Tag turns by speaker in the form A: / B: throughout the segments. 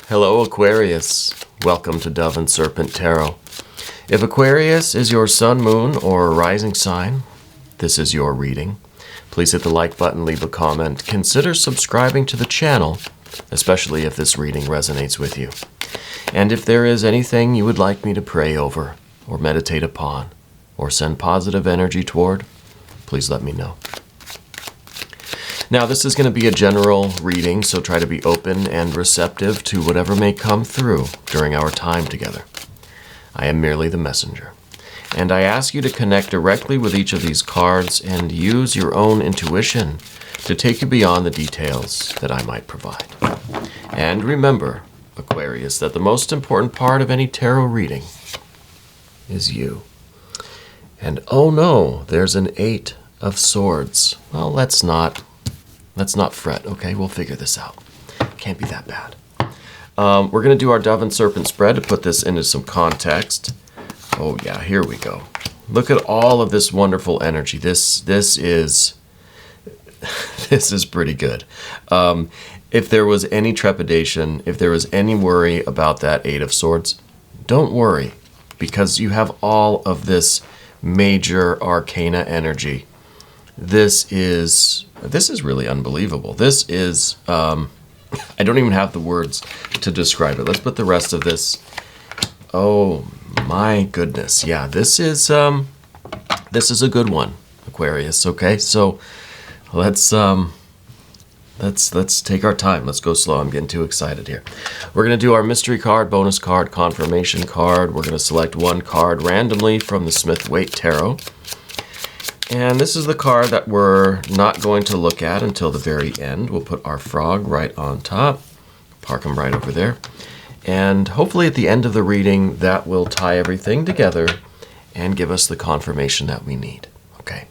A: Hello Aquarius, welcome to Dove and Serpent Tarot. If Aquarius is your sun, moon, or rising sign, this is your reading. Please hit the like button, leave a comment, consider subscribing to the channel, especially if this reading resonates with you. And if there is anything you would like me to pray over, or meditate upon, or send positive energy toward, please let me know. Now, this is going to be a general reading, so try to be open and receptive to whatever may come through during our time together. I am merely the messenger, and I ask you to connect directly with each of these cards and use your own intuition to take you beyond the details that I might provide. And remember, Aquarius, that the most important part of any tarot reading is you. And oh no, there's an 8 of Swords. Well, let's not fret, okay? We'll figure this out. Can't be that bad. We're going to do our Dove and Serpent spread to put this into some context. Oh yeah, here we go. Look at all of this wonderful energy. This is pretty good. If there was any trepidation, if there was any worry about that 8 of Swords, don't worry, because you have all of this major arcana energy. This is really unbelievable. This is, I don't even have the words to describe it. Let's put the rest of this. Oh my goodness. Yeah, this is a good one, Aquarius. Okay, so let's take our time. Let's go slow. I'm getting too excited here. We're going to do our mystery card, bonus card, confirmation card. We're going to select one card randomly from the Smith-Waite Tarot. And this is the card that we're not going to look at until the very end. We'll put our frog right on top, park him right over there. And hopefully at the end of the reading, that will tie everything together and give us the confirmation that we need. Okay,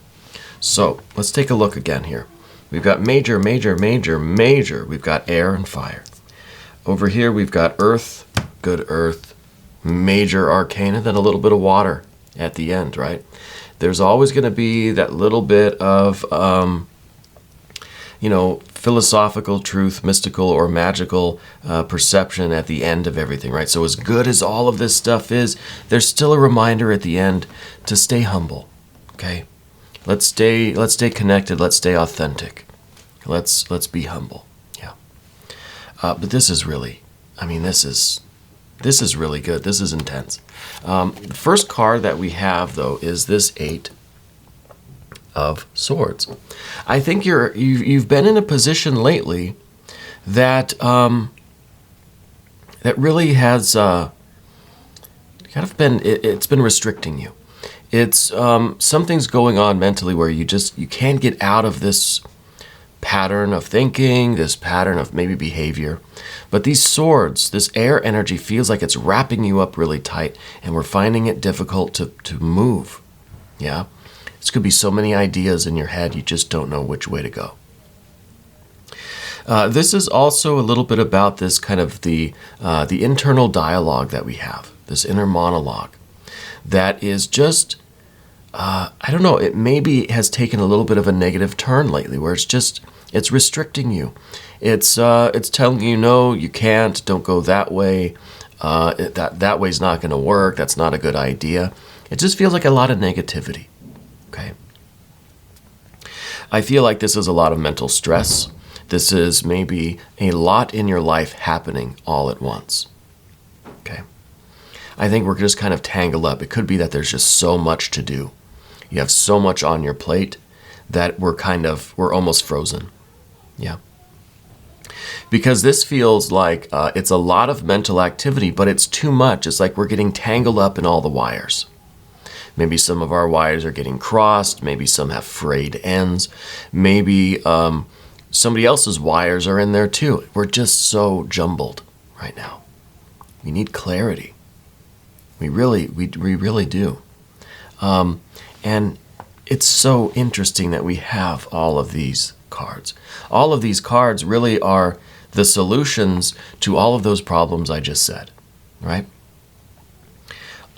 A: so let's take a look again here. We've got major, major, major, major. We've got air and fire. Over here, we've got earth, good earth, major arcana, then a little bit of water at the end, right? There's always going to be that little bit of, philosophical truth, mystical or magical perception at the end of everything, right? So as good as all of this stuff is, there's still a reminder at the end to stay humble, okay? Let's stay connected. Let's stay authentic. Let's be humble, yeah. But this is really, this is really good. This is intense. The first card that we have, though, is this 8 of Swords. I think you've been in a position lately that that really has kind of been it's been restricting you. It's something's going on mentally where you can't get out of this pattern of thinking, this pattern of maybe behavior. But these swords, this air energy feels like it's wrapping you up really tight, and we're finding it difficult to move. Yeah? This could be so many ideas in your head, you just don't know which way to go. This is also a little bit about this kind of the internal dialogue that we have, this inner monologue that is just, I don't know, it maybe has taken a little bit of a negative turn lately where it's restricting you. It's telling you, no, you can't, don't go that way. That way's not going to work. That's not a good idea. It just feels like a lot of negativity. Okay. I feel like this is a lot of mental stress. This is maybe a lot in your life happening all at once. Okay. I think we're just kind of tangled up. It could be that there's just so much to do. You have so much on your plate that we're almost frozen. Yeah. Because this feels like it's a lot of mental activity, but it's too much. It's like we're getting tangled up in all the wires. Maybe some of our wires are getting crossed. Maybe some have frayed ends. Maybe somebody else's wires are in there too. We're just so jumbled right now. We need clarity. We really do. And it's so interesting that we have all of these cards. All of these cards really are the solutions to all of those problems I just said, right?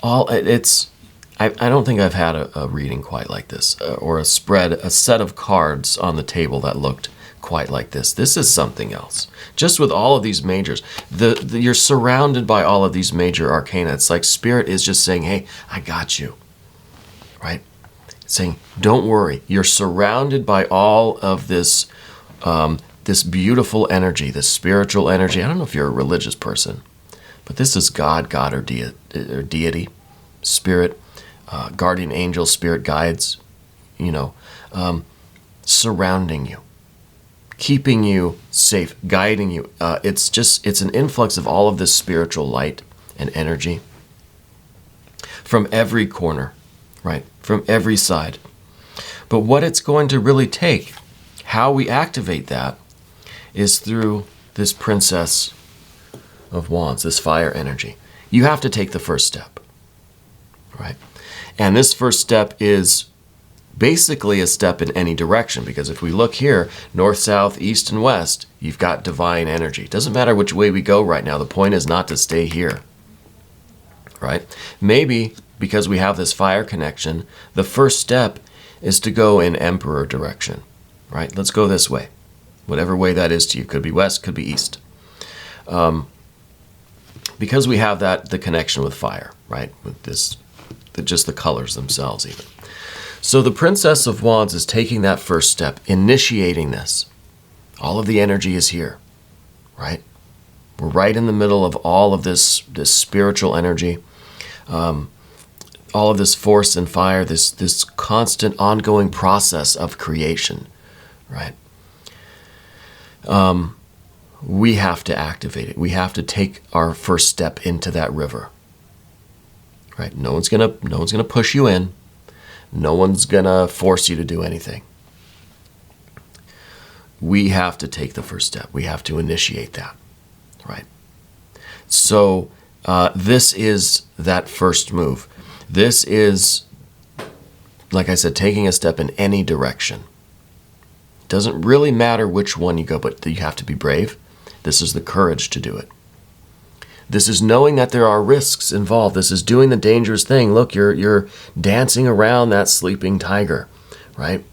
A: I don't think I've had a reading quite like this, or a set of cards on the table that looked quite like this. This is something else. Just with all of these majors, you're surrounded by all of these major arcana. It's like Spirit is just saying, hey, I got you, right? It's saying, don't worry. You're surrounded by all of this, this beautiful energy, this spiritual energy. I don't know if you're a religious person, but this is God or deity, spirit, guardian angel, spirit guides, surrounding you, keeping you safe, guiding you. It's an influx of all of this spiritual light and energy from every corner, right? From every side. But what it's going to really take, how we activate that, is through this Princess of Wands, this fire energy. You have to take the first step, right? And this first step is basically a step in any direction, because if we look here, north, south, east, and west, you've got divine energy. It doesn't matter which way we go right now. The point is not to stay here, right? Maybe because we have this fire connection, the first step is to go in Emperor direction, right? Let's go this way. Whatever way that is to you. Could be west, could be east. Because we have the connection with fire, right? With this, just the colors themselves even. So the Princess of Wands is taking that first step, initiating this. All of the energy is here, right? We're right in the middle of all of this spiritual energy, all of this force and fire, this constant ongoing process of creation, right? We have to activate it. We have to take our first step into that river, right? No one's gonna push you in. No one's gonna force you to do anything. We have to take the first step. We have to initiate that, right? So this is that first move. This is, like I said, taking a step in any direction. It doesn't really matter which one you go, but you have to be brave. This is the courage to do it. This is knowing that there are risks involved. This is doing the dangerous thing. Look, you're dancing around that sleeping tiger, right?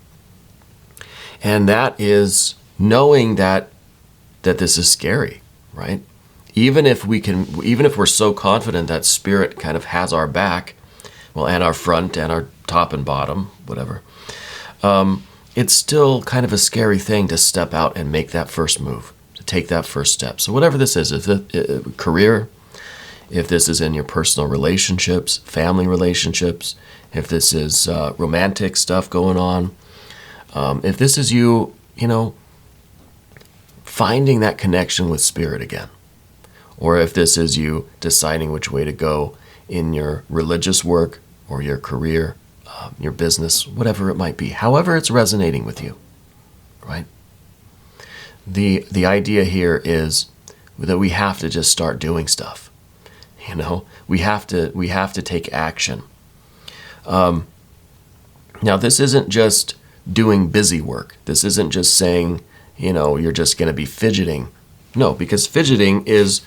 A: And that is knowing that this is scary, right? Even if we're so confident that Spirit kind of has our back, well, and our front and our top and bottom, whatever, it's still kind of a scary thing to step out and make that first move, to take that first step. So whatever this is, if it, career, if this is in your personal relationships, family relationships, if this is romantic stuff going on, if this is you finding that connection with Spirit again, or if this is you deciding which way to go in your religious work or your career, your business, whatever it might be, however it's resonating with you, right? The idea here is that we have to just start doing stuff. We have to take action. Now, this isn't just doing busy work. This isn't just saying, you're just going to be fidgeting. No, because fidgeting is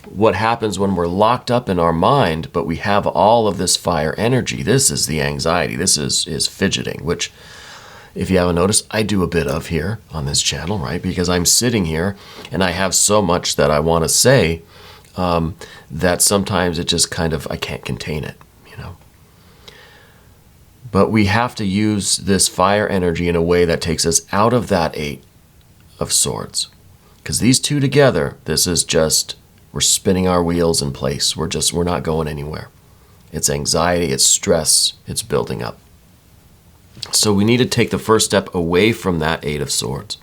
A: what happens when we're locked up in our mind, but we have all of this fire energy. This is the anxiety. This is fidgeting, which, if you haven't noticed, I do a bit of here on this channel, right? Because I'm sitting here and I have so much that I want to say that sometimes it just I can't contain it, But we have to use this fire energy in a way that takes us out of that Eight of Swords. Because these two together, this is just, we're spinning our wheels in place. We're not going anywhere. It's anxiety, it's stress, it's building up. So we need to take the first step away from that Eight of Swords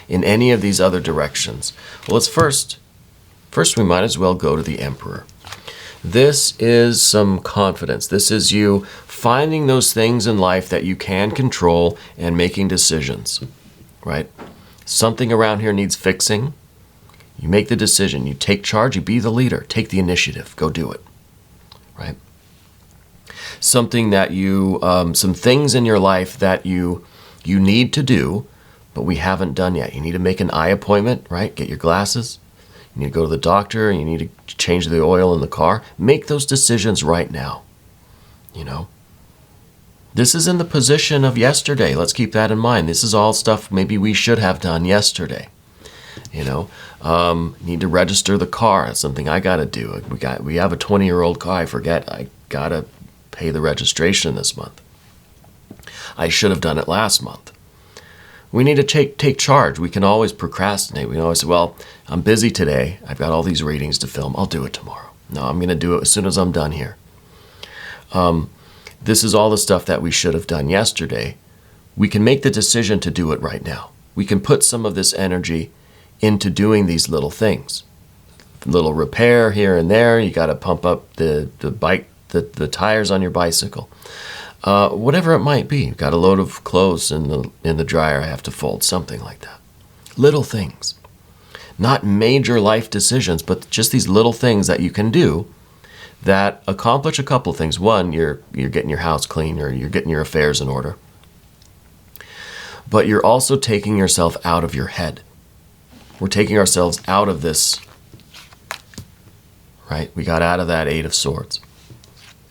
A: in any of these other directions. Well, let's first we might as well go to the Emperor. This is some confidence. This is you finding those things in life that you can control and making decisions, right? Something around here needs fixing. You make the decision. You take charge. You be the leader. Take the initiative. Go do it, right? Something that some things in your life that you need to do, but we haven't done yet. You need to make an eye appointment, right? Get your glasses. You need to go to the doctor. You need to change the oil in the car. Make those decisions right now. This is in the position of yesterday. Let's keep that in mind. This is all stuff maybe we should have done yesterday. You know, need to register the car. That's something I got to do. We have a 20-year-old car. I forget. I got to pay the registration this month. I should have done it last month. We need to take charge. We can always procrastinate. We can always say, well, I'm busy today. I've got all these readings to film. I'll do it tomorrow. No, I'm going to do it as soon as I'm done here. This is all the stuff that we should have done yesterday. We can make the decision to do it right now. We can put some of this energy into doing these little things. Little repair here and there. You got to pump up the the tires on your bicycle. Whatever it might be. You've got a load of clothes in the dryer I have to fold, something like that. Little things. Not major life decisions, but just these little things that you can do that accomplish a couple of things. One, you're getting your house clean, or you're getting your affairs in order. But you're also taking yourself out of your head. We're taking ourselves out of this, right? We got out of that Eight of Swords.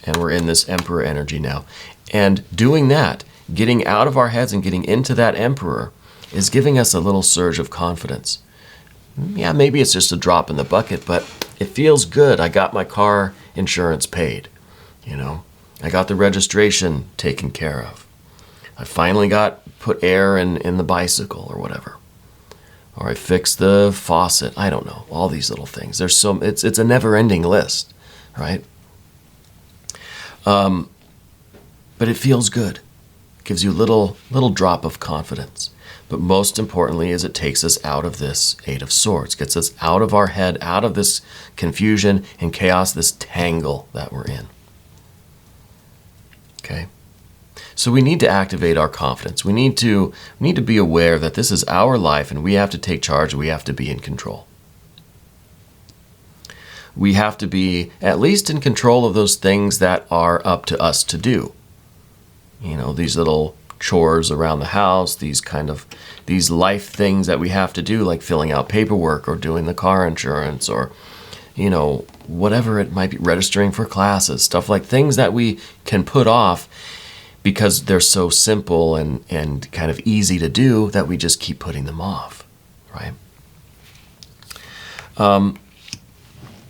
A: And we're in this Emperor energy now. And doing that, getting out of our heads and getting into that Emperor, is giving us a little surge of confidence. Yeah, maybe it's just a drop in the bucket, but it feels good. I got my car insurance paid. You know, I got the registration taken care of. I finally put air in the bicycle or whatever. Or I fixed the faucet. I don't know. All these little things. It's a never-ending list, right? But it feels good. It gives you a little drop of confidence. But most importantly is it takes us out of this Eight of Swords, gets us out of our head, out of this confusion and chaos, this tangle that we're in. Okay? So we need to activate our confidence. We need to be aware that this is our life and we have to take charge, we have to be in control. We have to be at least in control of those things that are up to us to do. You know, these little chores around the house, these life things that we have to do, like filling out paperwork or doing the car insurance or, you know, whatever it might be, registering for classes, stuff like things that we can put off because they're so simple and kind of easy to do that we just keep putting them off, right?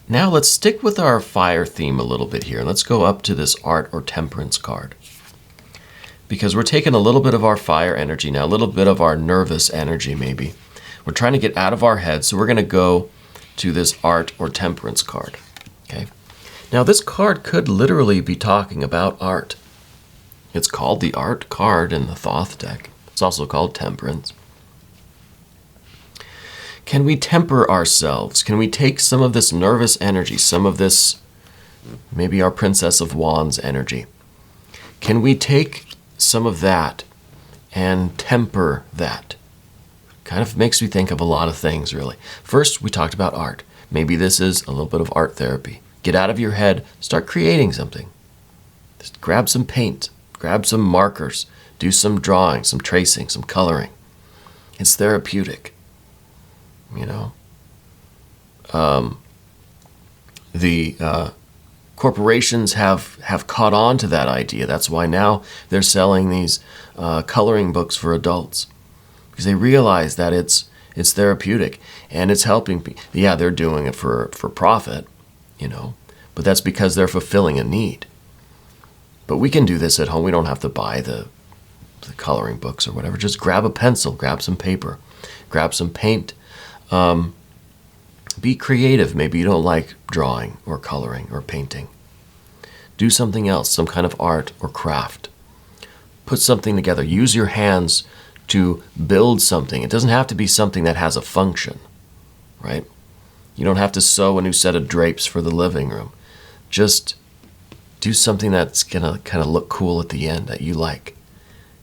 A: Now let's stick with our fire theme a little bit here. Let's go up to this Art or Temperance card. Because we're taking a little bit of our fire energy now, a little bit of our nervous energy maybe. We're trying to get out of our head, so we're going to go to this Art or Temperance card. Okay. Now this card could literally be talking about art. It's called the Art card in the Thoth deck. It's also called Temperance. Can we temper ourselves? Can we take some of this nervous energy, some of this, maybe our Princess of Wands energy? Can we take some of that and temper that? Kind of makes me think of a lot of things, really. First, we talked about art. Maybe this is a little bit of art therapy. Get out of your head, start creating something. Just grab some paint, grab some markers, do some drawing, some tracing, some coloring. It's therapeutic. You know, corporations have caught on to that idea. That's why now they're selling these coloring books for adults, because they realize that it's therapeutic and it's helping people. Yeah, they're doing it for profit, you know, but that's because they're fulfilling a need. But we can do this at home. We don't have to buy the coloring books or whatever. Just grab a pencil, grab some paper, grab some paint. Be creative. Maybe you don't like drawing or coloring or painting. Do something else, some kind of art or craft. Put something together. Use your hands to build something. It doesn't have to be something that has a function, right? You don't have to sew a new set of drapes for the living room. Just do something that's going to kind of look cool at the end that you like.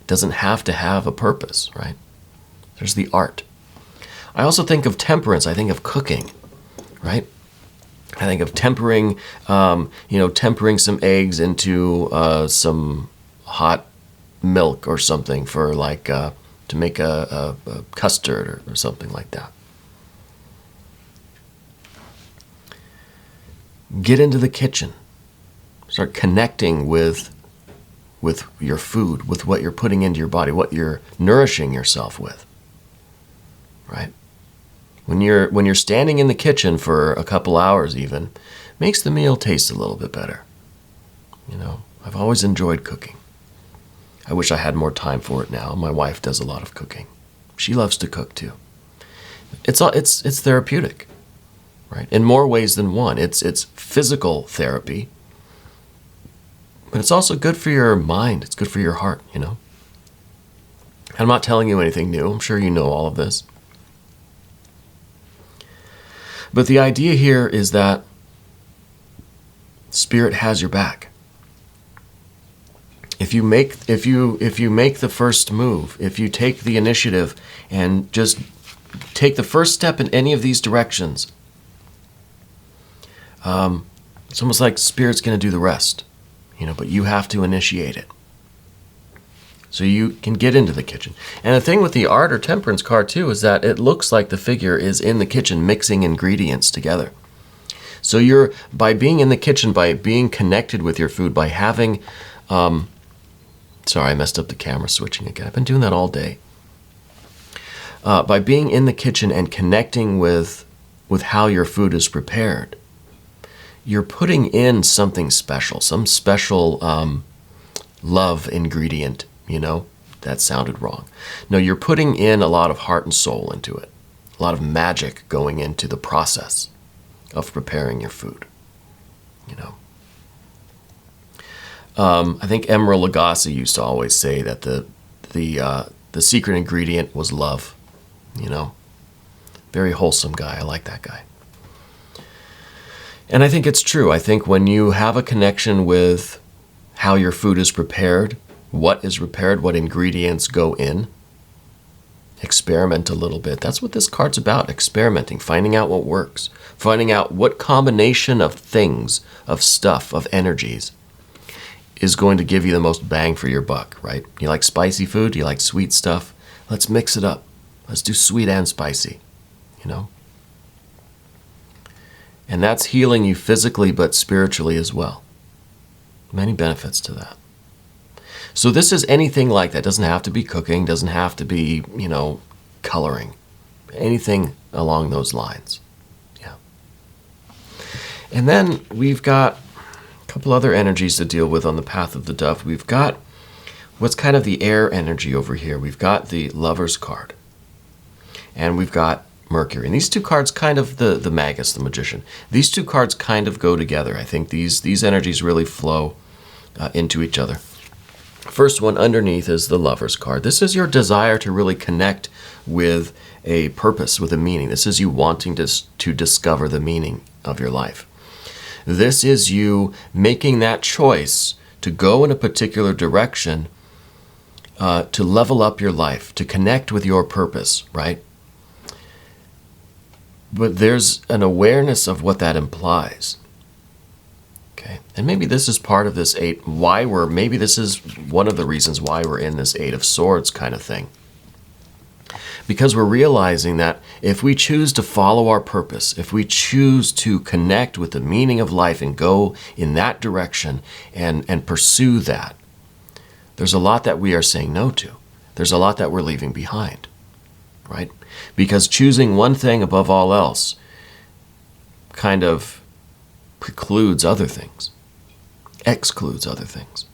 A: It doesn't have to have a purpose, right? There's the art. I also think of temperance. I think of cooking, right? I think of tempering, tempering some eggs into some hot milk or something for to make a custard or something like that. Get into the kitchen. Start connecting with with your food, with what you're putting into your body, what you're nourishing yourself with, right? When you're standing in the kitchen for a couple hours even, makes the meal taste a little bit better. You know, I've always enjoyed cooking. I wish I had more time for it now. My wife does a lot of cooking. She loves to cook too. It's therapeutic, right? In more ways than one. It's physical therapy, but it's also good for your mind. It's good for your heart, you know. I'm not telling you anything new. I'm sure you know all of this. But the idea here is that Spirit has your back. If you make the first move, if you take the initiative and just take the first step in any of these directions, it's almost like Spirit's going to do the rest, you know, but you have to initiate it. So you can get into the kitchen. And the thing with the Art or Temperance card too is that it looks like the figure is in the kitchen mixing ingredients together. So you're, by being in the kitchen, by being connected with your food, by having, sorry, I messed up the camera switching again. I've been doing that all day. By being in the kitchen and connecting with how your food is prepared, you're putting in something special, some special love ingredient. You know, that sounded wrong. No, you're putting in a lot of heart and soul into it. A lot of magic going into the process of preparing your food, you know. I think Emeril Lagasse used to always say that the secret ingredient was love, you know. Very wholesome guy. I like that guy. And I think it's true. I think when you have a connection with how your food is prepared, what is prepared, what ingredients go in, experiment a little bit. That's what this card's about, experimenting, finding out what works, finding out what combination of things, of stuff, of energies is going to give you the most bang for your buck, right? You like spicy food? You like sweet stuff? Let's mix it up. Let's do sweet and spicy, you know? And that's healing you physically but spiritually as well. Many benefits to that. So this is anything like that. Doesn't have to be cooking, doesn't have to be, you know, coloring. Anything along those lines. Yeah. And then we've got a couple other energies to deal with on the path of the dove. We've got what's kind of the air energy over here. We've got the Lover's card. And we've got Mercury. And these two cards kind of, the Magus, the Magician, these two cards kind of go together. I think these energies really flow into each other. First one underneath is the Lover's card. This is your desire to really connect with a purpose, with a meaning. This is you wanting to discover the meaning of your life. This is you making that choice to go in a particular direction, to level up your life, to connect with your purpose, right? But there's an awareness of what that implies. Okay. And maybe this is part of this eight, maybe this is one of the reasons why we're in this Eight of Swords kind of thing. Because we're realizing that if we choose to follow our purpose, if we choose to connect with the meaning of life and go in that direction and pursue that, there's a lot that we are saying no to. There's a lot that we're leaving behind, right? Because choosing one thing above all else kind of precludes other things, excludes other things.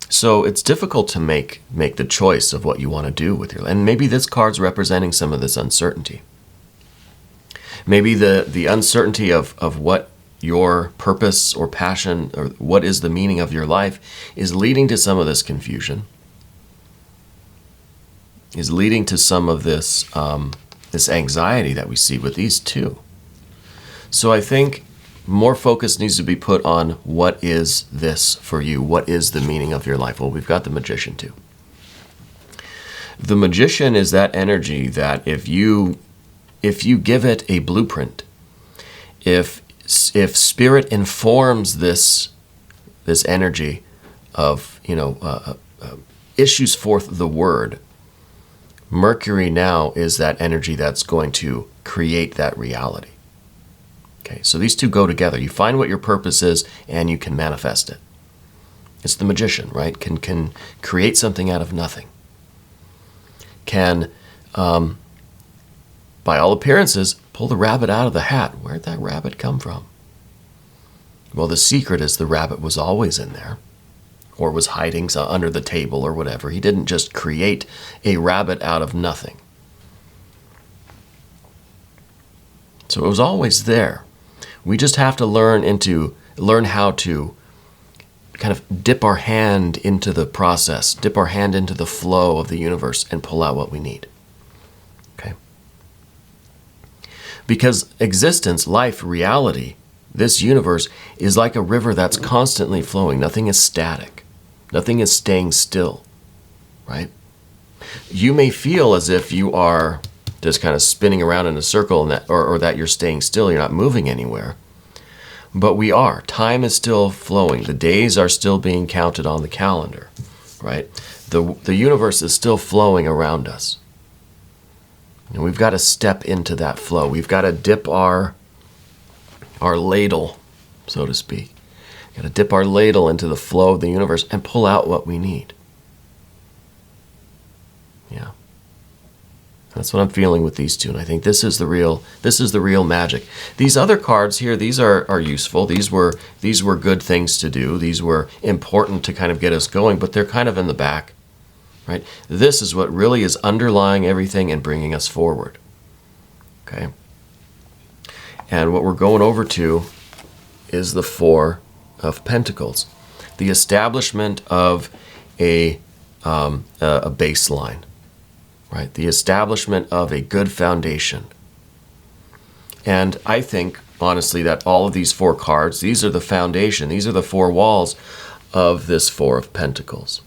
A: So it's difficult to make the choice of what you want to do with your life. And maybe this card's representing some of this uncertainty. Maybe the uncertainty of what your purpose or passion or what is the meaning of your life is leading to some of this confusion, is leading to some of this this anxiety that we see with these two. So I think more focus needs to be put on what is this for you? What is the meaning of your life? Well, we've got the Magician too. The Magician is that energy that if you give it a blueprint, if Spirit informs this energy of, issues forth the word, Mercury now is that energy that's going to create that reality. Okay, so these two go together. You find what your purpose is and you can manifest it. It's the magician, right? Can create something out of nothing. Can, by all appearances, pull the rabbit out of the hat. Where'd that rabbit come from? Well, the secret is the rabbit was always in there, or was hiding under the table or whatever. He didn't just create a rabbit out of nothing. So it was always there. We just have to learn how to kind of dip our hand into the process, dip our hand into the flow of the universe and pull out what we need. Okay? Because existence, life, reality, this universe is like a river that's constantly flowing. Nothing is static. Nothing is staying still, right? You may feel as if you are just kind of spinning around in a circle and or that you're staying still, you're not moving anywhere. But we are. Time is still flowing. The days are still being counted on the calendar, right? The universe is still flowing around us. And we've got to step into that flow. We've got to dip our ladle, so to speak. We've got to dip our ladle into the flow of the universe and pull out what we need. Yeah. That's what I'm feeling with these two, and I think this is the real magic. These other cards here, these are useful. These were good things to do. These were important to kind of get us going, but they're kind of in the back, right? This is what really is underlying everything and bringing us forward. Okay? And what we're going over to is the Four of Pentacles, the establishment of a baseline. Right, the establishment of a good foundation. And I think, honestly, that all of these four cards, these are the foundation, these are the four walls of this Four of Pentacles.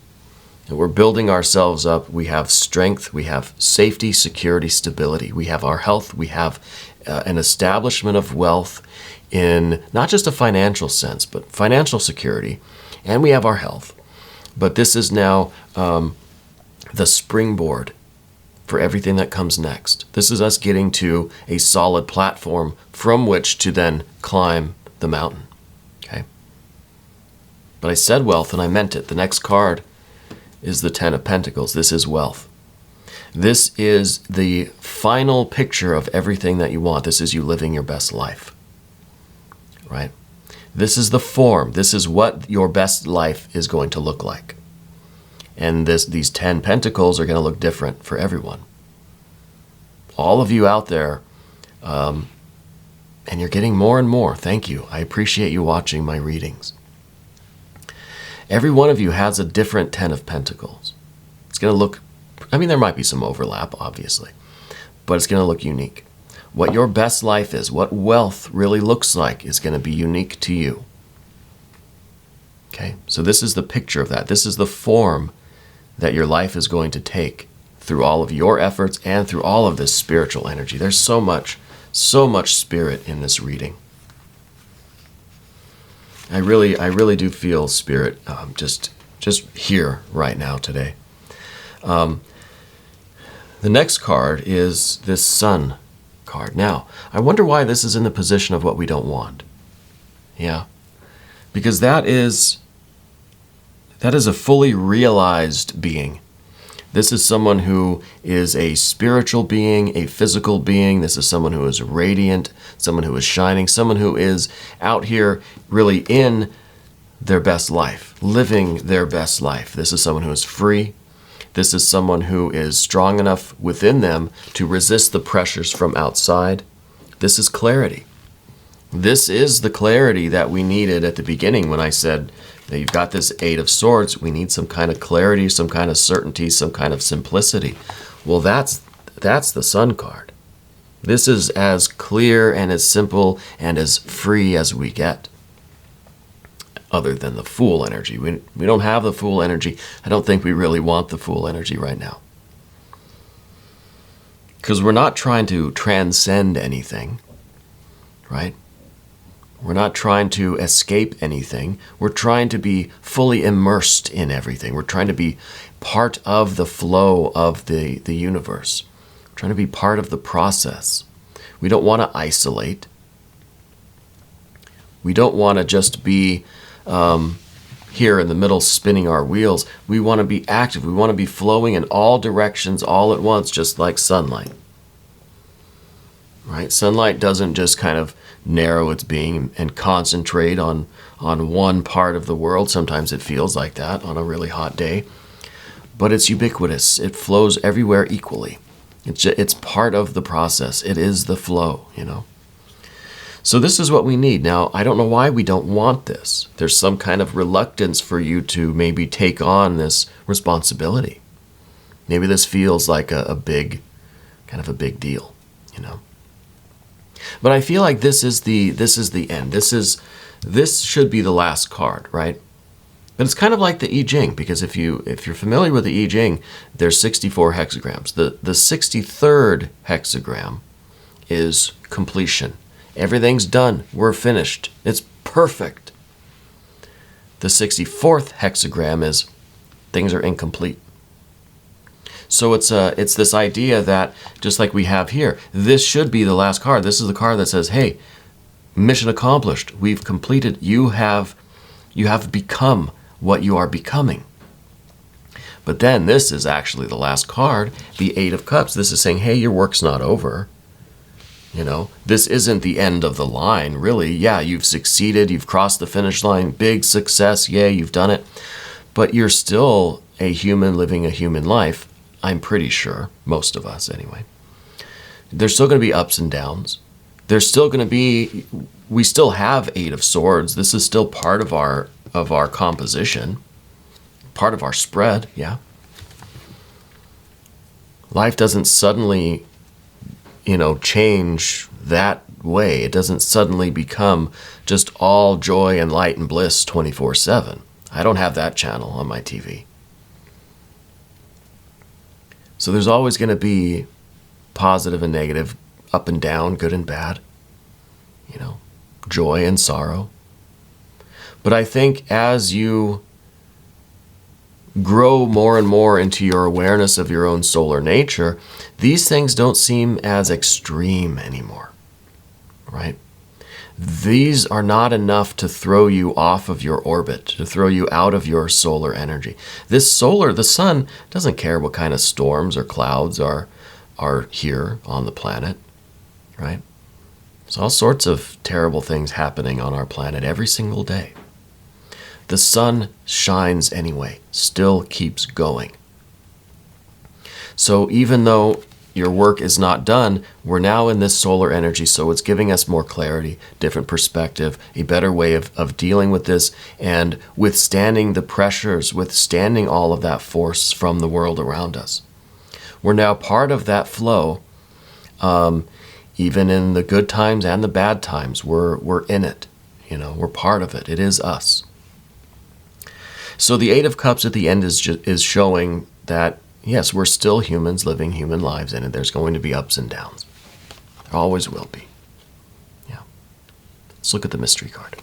A: And we're building ourselves up. We have strength, we have safety, security, stability. We have our health, we have an establishment of wealth in not just a financial sense, but financial security. And we have our health. But this is now the springboard for everything that comes next. This is us getting to a solid platform from which to then climb the mountain. Okay? But I said wealth and I meant it. The next card is the Ten of Pentacles. This is wealth. This is the final picture of everything that you want. This is you living your best life. Right? This is the form. This is what your best life is going to look like. And these 10 pentacles are going to look different for everyone. All of you out there, and you're getting more and more. Thank you. I appreciate you watching my readings. Every one of you has a different 10 of Pentacles. It's going to look, there might be some overlap, obviously, but it's going to look unique. What your best life is, what wealth really looks like, is going to be unique to you. Okay? So this is the picture of that. This is the form that your life is going to take through all of your efforts and through all of this spiritual energy. There's so much spirit in this reading. I really do feel spirit just here right now today. The next card is this Sun card. Now, I wonder why this is in the position of what we don't want. Yeah, because that is a fully realized being. This is someone who is a spiritual being, a physical being. This is someone who is radiant, someone who is shining, someone who is out here really in their best life, living their best life. This is someone who is free. This is someone who is strong enough within them to resist the pressures from outside. This is clarity. This is the clarity that we needed at the beginning when I said, you've got this Eight of Swords. We need some kind of clarity, some kind of certainty, some kind of simplicity. Well, that's the Sun card. This is as clear and as simple and as free as we get. Other than the Fool energy. We don't have the Fool energy. I don't think we really want the Fool energy right now. Because we're not trying to transcend anything, right? We're not trying to escape anything. We're trying to be fully immersed in everything. We're trying to be part of the flow of the universe. We're trying to be part of the process. We don't want to isolate. We don't want to just be here in the middle spinning our wheels. We want to be active. We want to be flowing in all directions all at once, just like sunlight. Right? Sunlight doesn't just kind of narrow its beam and concentrate on one part of the world. Sometimes it feels like that on a really hot day. But it's ubiquitous. It flows everywhere equally. It's part of the process. It is the flow, you know. So this is what we need. Now, I don't know why we don't want this. There's some kind of reluctance for you to maybe take on this responsibility. Maybe this feels like a big deal, you know. But I feel like this is the end. This should be the last card, right? But it's kind of like the I Ching, because if you're familiar with the I Ching, there's 64 hexagrams. The 63rd hexagram is completion. Everything's done. We're finished. It's perfect. The 64th hexagram is things are incomplete. So it's this idea that, just like we have here, this should be the last card. This is the card that says, hey, mission accomplished. We've completed. You have become what you are becoming. But then this is actually the last card, the Eight of Cups. This is saying, hey, your work's not over. You know, this isn't the end of the line, really. Yeah, you've succeeded. You've crossed the finish line. Big success. Yay, you've done it. But you're still a human living a human life. I'm pretty sure, most of us anyway. There's still going to be ups and downs. There's still going to be, we still have Eight of Swords. This is still part of our composition, part of our spread, yeah. Life doesn't suddenly, change that way. It doesn't suddenly become just all joy and light and bliss 24/7. I don't have that channel on my TV. So there's always going to be positive and negative, up and down, good and bad, joy and sorrow. But I think as you grow more and more into your awareness of your own solar nature, these things don't seem as extreme anymore, right? These are not enough to throw you off of your orbit, to throw you out of your solar energy. The sun doesn't care what kind of storms or clouds are here on the planet, right? There's all sorts of terrible things happening on our planet every single day. The sun shines anyway, still keeps going. So even though your work is not done, we're now in this solar energy, so it's giving us more clarity, different perspective, a better way of dealing with this and withstanding the pressures, withstanding all of that force from the world around us. We're now part of that flow, even in the good times and the bad times. We're in it, we're part of it. It is us. So the Eight of Cups at the end is showing that, yes, we're still humans living human lives, and there's going to be ups and downs. There always will be. Yeah. Let's look at the mystery card.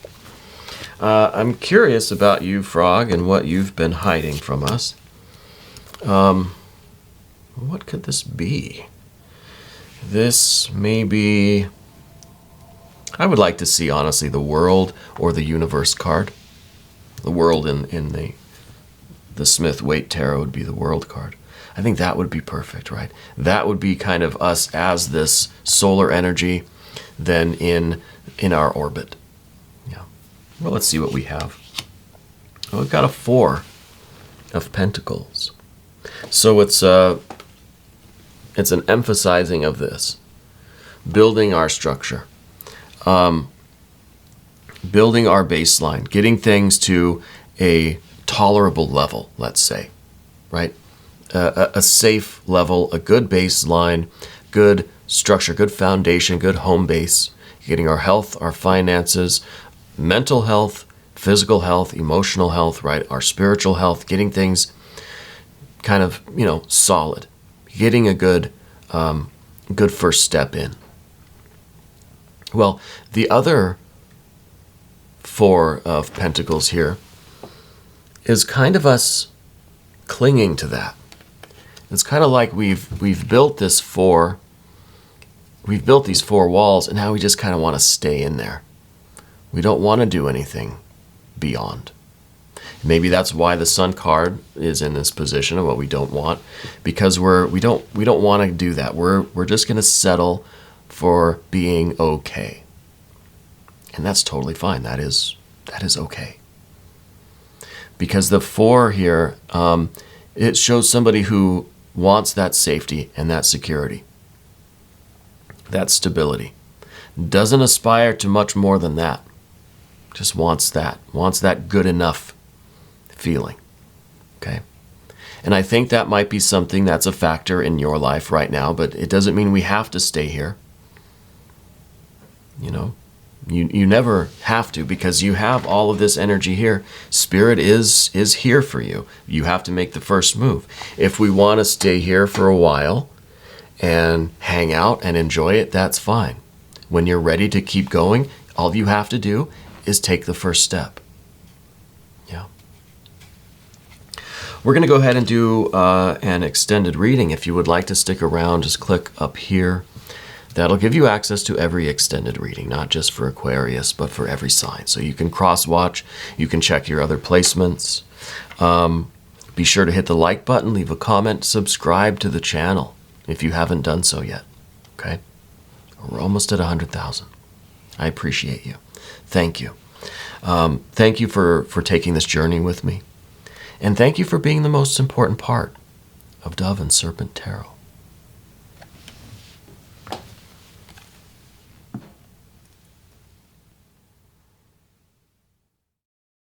A: I'm curious about you, Frog, and what you've been hiding from us. What could this be? This may be... I would like to see, honestly, the World or the Universe card. The World in the Smith-Waite Tarot would be the World card. I think that would be perfect, right? That would be kind of us as this solar energy, then in our orbit. Yeah. Well, let's see what we have. Oh, we've got a Four of Pentacles. So it's an emphasizing of this, building our structure, building our baseline, getting things to a tolerable level, let's say, right? A safe level, a good baseline, good structure, good foundation, good home base, getting our health, our finances, mental health, physical health, emotional health, right? Our spiritual health, getting things kind of, solid, getting a good first step in. Well, the other Four of Pentacles here is kind of us clinging to that. It's kind of like we've built these four walls, and now we just kind of want to stay in there. We don't want to do anything beyond. Maybe that's why the Sun card is in this position of what we don't want, because we don't want to do that. We're just going to settle for being okay. And that's totally fine. That is okay. Because the 4 here, it shows somebody who wants that safety and that security, that stability. Doesn't aspire to much more than that. Just wants that good enough feeling. Okay? And I think that might be something that's a factor in your life right now, but it doesn't mean we have to stay here. You know, you never have to, because you have all of this energy here. Spirit is here for you. You have to make the first move. If we want to stay here for a while and hang out and enjoy it, that's fine. When you're ready to keep going, all you have to do is take the first step. Yeah. We're going to go ahead and do an extended reading. If you would like to stick around, just click up here. That'll give you access to every extended reading, not just for Aquarius, but for every sign. So you can cross-watch, you can check your other placements. Be sure to hit the like button, leave a comment, subscribe to the channel if you haven't done so yet. Okay? We're almost at 100,000. I appreciate you. Thank you. Thank you for taking this journey with me. And thank you for being the most important part of Dove and Serpent Tarot.